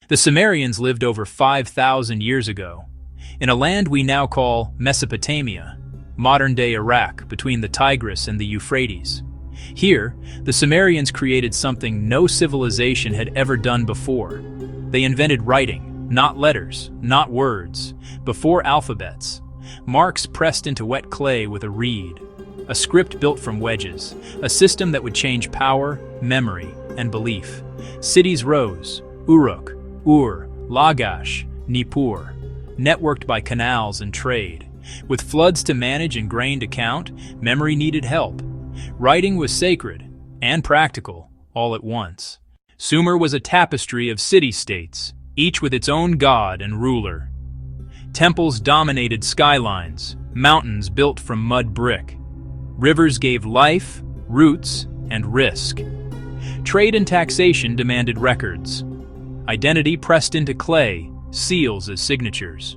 The Sumerians lived over 5,000 years ago, in a land we now call Mesopotamia, modern-day Iraq between the Tigris and the Euphrates. Here, the Sumerians created something no civilization had ever done before. They invented writing, not letters, not words, before alphabets. Marks pressed into wet clay with a reed, a script built from wedges, a system that would change power, memory, and belief. Cities rose, Uruk, Ur, Lagash, Nippur, networked by canals and trade. With floods to manage and grain to count, memory needed help. Writing was sacred and practical all at once. Sumer was a tapestry of city-states, each with its own god and ruler. Temples dominated skylines, mountains built from mud brick. Rivers gave life, roots, and risk. Trade and taxation demanded records. Identity pressed into clay, seals as signatures.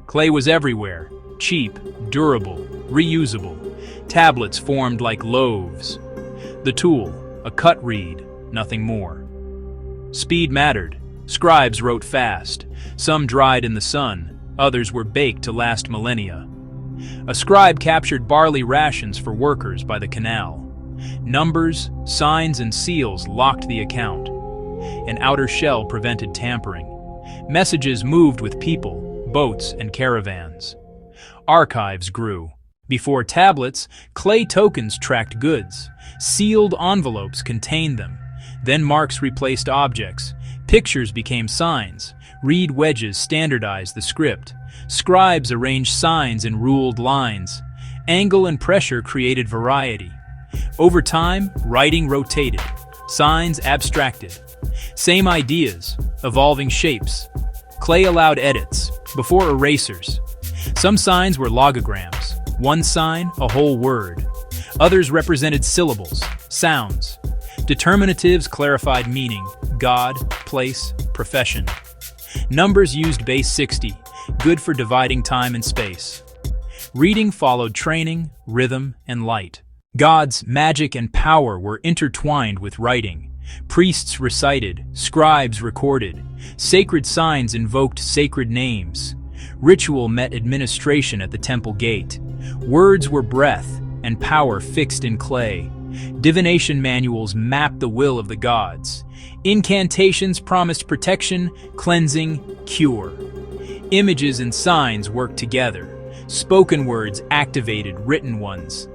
Clay was everywhere, cheap, durable, reusable. Tablets formed like loaves. The tool, a cut reed, nothing more. Speed mattered. Scribes wrote fast. Some dried in the sun, others were baked to last millennia. A scribe captured barley rations for workers by the canal. Numbers, signs, and seals locked the account. An outer shell prevented tampering. Messages moved with people, boats, and caravans. Archives grew. Before tablets, clay tokens tracked goods. Sealed envelopes contained them. Then marks replaced objects. Pictures became signs. Reed wedges standardized the script. Scribes arranged signs in ruled lines. Angle and pressure created variety. Over time, writing rotated. Signs abstracted. Same ideas, evolving shapes. Clay allowed edits, before erasers. Some signs were logograms. One sign, a whole word. Others represented syllables, sounds. Determinatives clarified meaning, God, place, profession. Numbers used base 60, good for dividing time and space. Reading followed training, rhythm, and light. Gods, magic, and power were intertwined with writing. Priests recited, scribes recorded. Sacred signs invoked sacred names. Ritual met administration at the temple gate. Words were breath, and power fixed in clay. Divination manuals mapped the will of the gods. Incantations promised protection, cleansing, cure. Images and signs worked together. Spoken words activated written ones.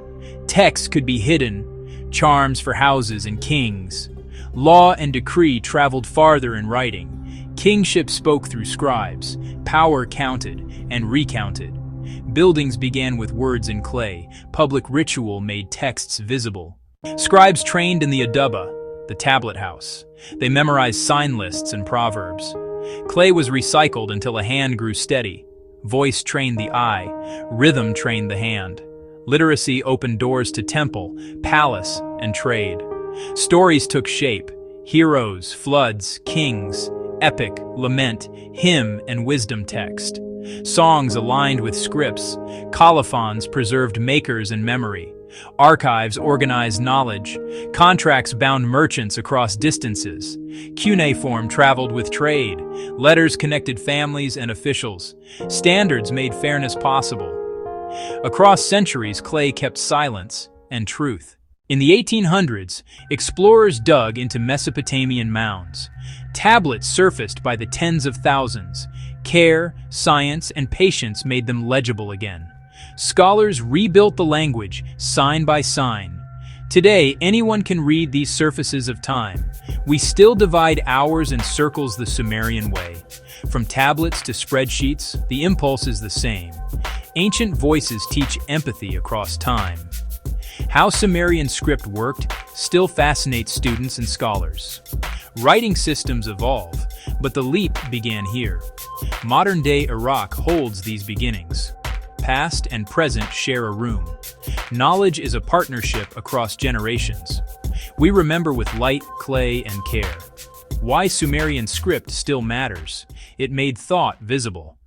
Text could be hidden, charms for houses and kings. Law and decree traveled farther in writing. Kingship spoke through scribes. Power counted and recounted. Buildings began with words in clay. Public ritual made texts visible. Scribes trained in the Aduba, the tablet house. They memorized sign lists and proverbs. Clay was recycled until a hand grew steady. Voice trained the eye. Rhythm trained the hand. Literacy opened doors to temple, palace, and trade. Stories took shape. Heroes, floods, kings, epic, lament, hymn, and wisdom text. Songs aligned with scripts. Colophons preserved makers and memory. Archives organized knowledge. Contracts bound merchants across distances. Cuneiform traveled with trade. Letters connected families and officials. Standards made fairness possible. Across centuries, clay kept silence and truth. In the 1800s, explorers dug into Mesopotamian mounds. Tablets surfaced by the tens of thousands. Care, science, and patience made them legible again. Scholars rebuilt the language, sign by sign. Today, anyone can read these surfaces of time. We still divide hours and circles the Sumerian way. From tablets to spreadsheets, the impulse is the same. Ancient voices teach empathy across time. How Sumerian script worked still fascinates students and scholars. Writing systems evolve, but the leap began here. Modern-day Iraq holds these beginnings. Past and present share a room. Knowledge is a partnership across generations. We remember with light, clay, and care. Why Sumerian script still matters. It made thought visible.